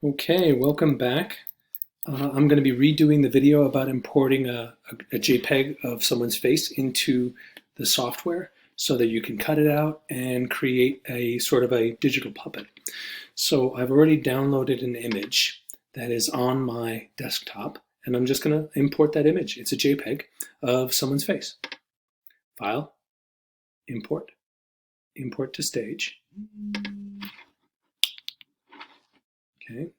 Okay, welcome back. I'm going to be redoing the video about importing a JPEG of someone's face into the software so that you can cut it out and create a sort of a digital puppet. So I've already downloaded an image that is on my desktop, and I'm just going to import that image. It's a JPEG of someone's face. File, import, import to stage. Okay.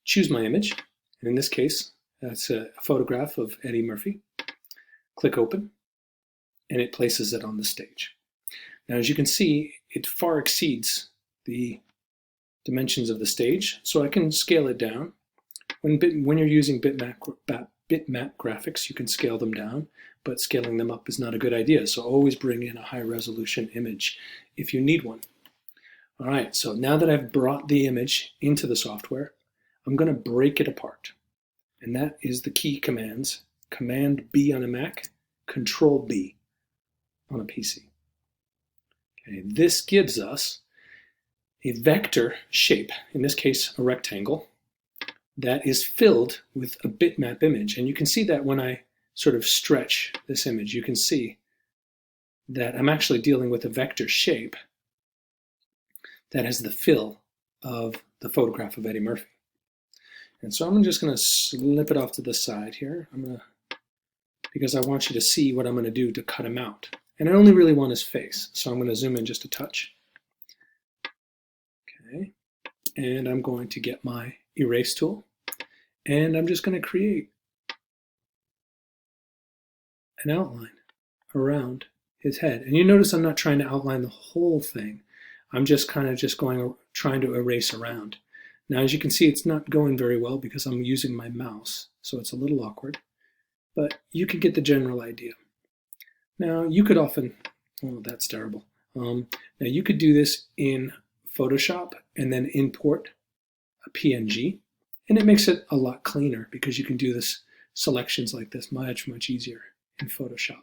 Choose my image, and in this case, that's a photograph of Eddie Murphy. Click open, and it places it on the stage. Now, as you can see, it far exceeds the dimensions of the stage, so I can scale it down. When you're using bitmap graphics, you can scale them down, but scaling them up is not a good idea, so always bring in a high resolution image if you need one. All right, so now that I've brought the image into the software, I'm going to break it apart. And that is the key commands. Command B on a Mac, Control B on a PC. Okay, this gives us a vector shape, in this case a rectangle, that is filled with a bitmap image. And you can see that when I sort of stretch this image, you can see that I'm actually dealing with a vector shape that has the fill of the photograph of Eddie Murphy. And so I'm just going to slip it off to the side here. Because I want you to see what I'm going to do to cut him out. And I only really want his face, so I'm going to zoom in just a touch. Okay, and I'm going to get my erase tool, and I'm just going to create an outline around his head. And you notice I'm not trying to outline the whole thing. I'm just kind of trying to erase around. Now, as you can see, it's not going very well because I'm using my mouse, so it's a little awkward. But you can get the general idea. Now, you could often, oh, that's terrible. Now, you could do this in Photoshop and then import a PNG, and it makes it a lot cleaner because you can do this selections like this much easier in Photoshop.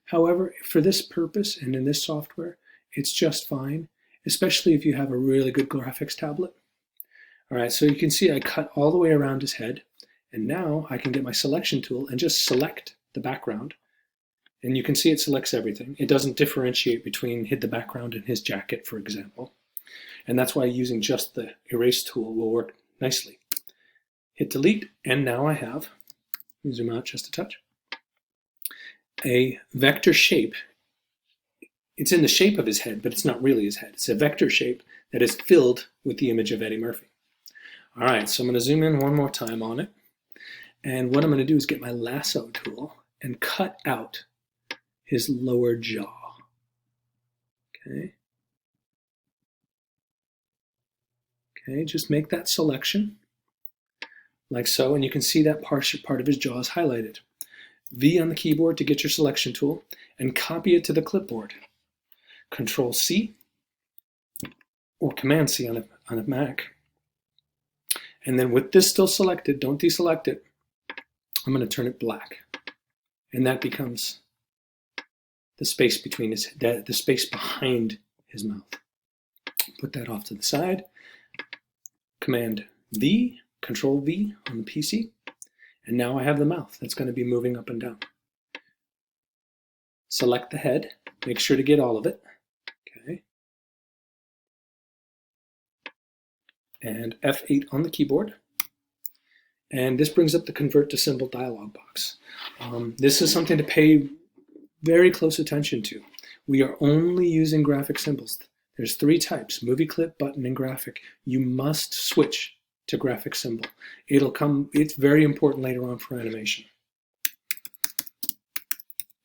However, for this purpose and in this software, it's just fine, especially if you have a really good graphics tablet. All right, so you can see I cut all the way around his head, and now I can get my selection tool and just select the background. And you can see it selects everything. It doesn't differentiate between the background and his jacket, for example. And that's why using just the erase tool will work nicely. Hit delete, and now I have, let me zoom out just a touch, a vector shape. It's in the shape of his head, but it's not really his head. It's a vector shape that is filled with the image of Eddie Murphy. All right, so I'm going to zoom in one more time on it. And what I'm going to do is get my lasso tool and cut out his lower jaw. Okay. Okay, just make that selection like so, and you can see that part of his jaw is highlighted. V on the keyboard to get your selection tool and copy it to the clipboard. Control C or Command C on a Mac. And then with this still selected, don't deselect it, I'm going to turn it black. And that becomes the space between the space behind his mouth. Put that off to the side. Command V, Control V on the PC. And now I have the mouth that's going to be moving up and down. Select the head. Make sure to get all of it. Okay. And F8 on the keyboard. And this brings up the Convert to Symbol dialog box. This is something to pay very close attention to. We are only using graphic symbols. There's 3 types, movie clip, button, and graphic. You must switch to graphic symbol. It's very important later on for animation.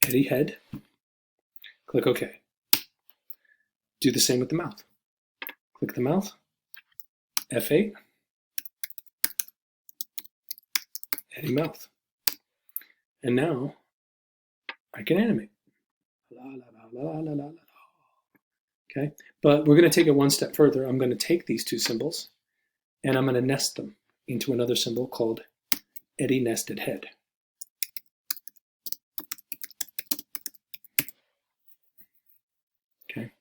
Eddie head, click OK. Do the same with the mouth. Click the mouth, F8, Eddie mouth. And now I can animate. La, la, la, la, la, la. Okay, but we're going to take it one step further. I'm going to take these 2 symbols and I'm going to nest them into another symbol called Eddie nested head. Okay.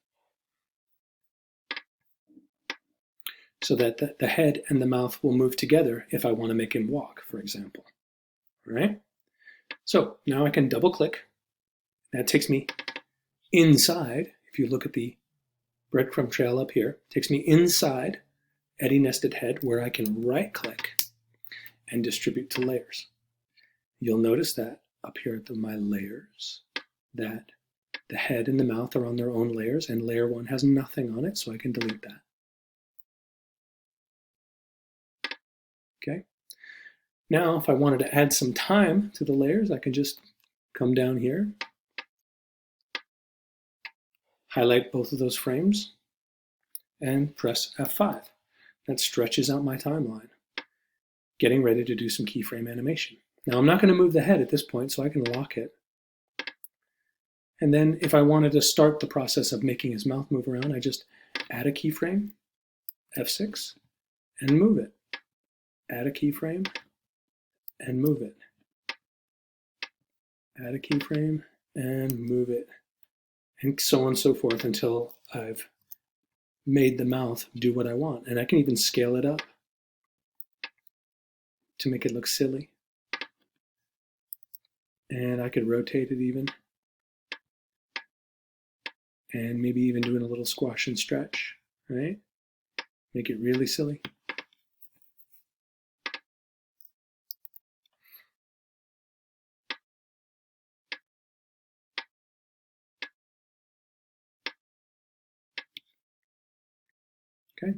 so that the head and the mouth will move together if I want to make him walk, for example. All right? So now I can double click. That takes me inside. If you look at the breadcrumb trail up here, it takes me inside Eddie Nested Head, where I can right click and distribute to layers. You'll notice that up here at my layers, that the head and the mouth are on their own layers, and layer 1 has nothing on it, so I can delete that. Okay. Now, if I wanted to add some time to the layers, I can just come down here, highlight both of those frames, and press F5. That stretches out my timeline, getting ready to do some keyframe animation. Now, I'm not going to move the head at this point, so I can lock it. And then if I wanted to start the process of making his mouth move around, I just add a keyframe, F6, and move it. Add a keyframe, and move it. Add a keyframe, and move it. And so on and so forth until I've made the mouth do what I want. And I can even scale it up to make it look silly. And I could rotate it even. And maybe even doing a little squash and stretch, right? Make it really silly. Okay,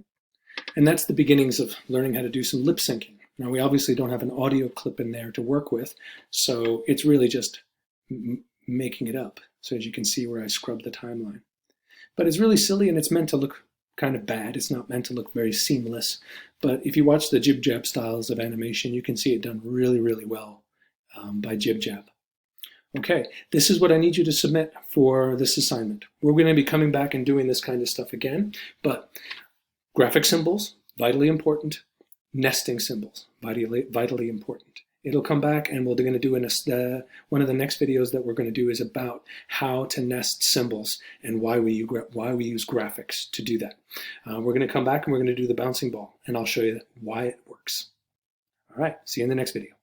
and that's the beginnings of learning how to do some lip syncing. Now, we obviously don't have an audio clip in there to work with, so it's really just making it up. So as you can see where I scrub the timeline. But it's really silly, and it's meant to look kind of bad. It's not meant to look very seamless. But if you watch the Jib Jab styles of animation, you can see it done really, really well by Jib Jab. Okay, this is what I need you to submit for this assignment. We're going to be coming back and doing this kind of stuff again, but graphic symbols, vitally important. Nesting symbols, vitally important. It'll come back, and we're going to do one of the next videos that we're going to do is about how to nest symbols and why we use graphics to do that. We're going to come back and we're going to do the bouncing ball, and I'll show you why it works. All right, see you in the next video.